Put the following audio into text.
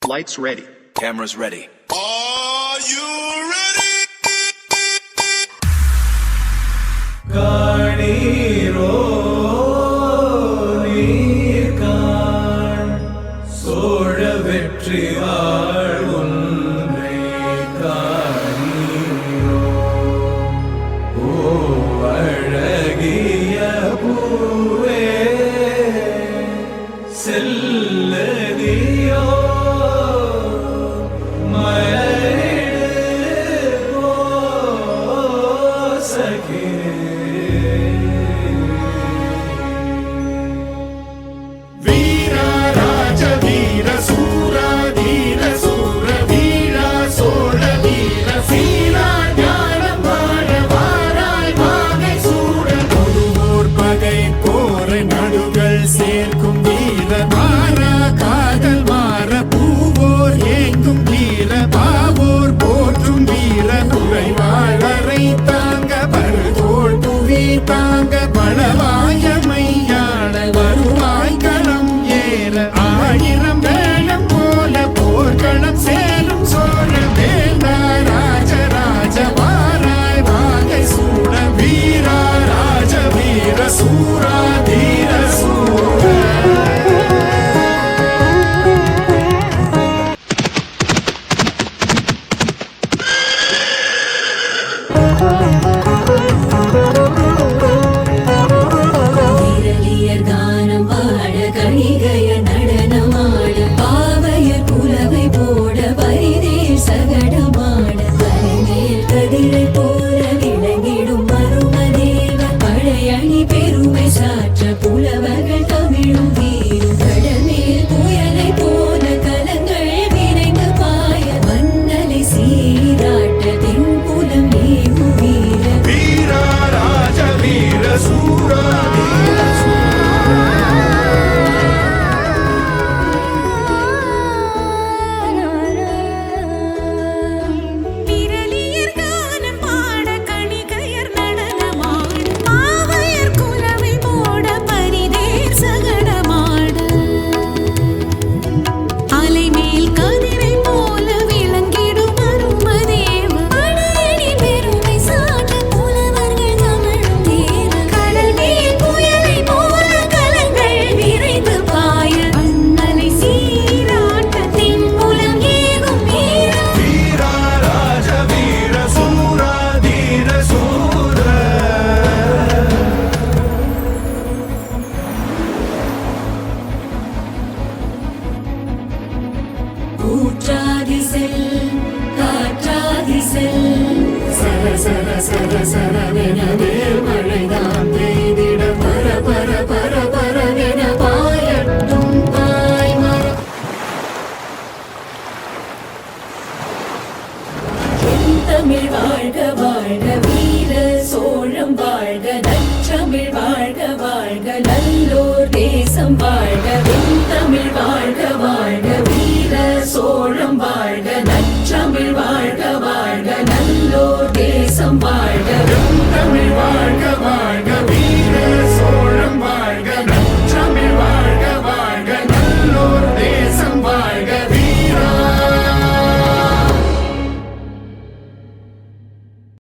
Lights ready. Cameras ready. Are you ready? காணீரோ நீர்காண் Chola வெற்றி வாழ் ஒன்றை காணீரோ ஓ அழகிய பூவே செல்லதியோ மலரிடு ஓ சகி சேர்க்கும் வீர மாறா காதல் மாற பூவோர் ஏங்கும் வீர பாவோர் போற்றும் வீர குறைவாளரை தாங்க பருதோள் புவி தாங்க பலவாயமையாள வருவாய் களம் ஏற ஆயிரம் வேளம் போல போர்க்களம் சேரும் சோழ வேந்தா ராஜராஜ வாராய் வாகை சூட வீரா ராஜ வீர சூரா தீர மழைதான் பெய்திட பர பர பர பரவென பாயட்டும் பாய்மரம் தமிழ் வாழ்க வாழ்க வீர சோழம் வாழ்க நற்றமிழ் வாழ்க வாழ்க நல்லோர் தேசம் வாழ்க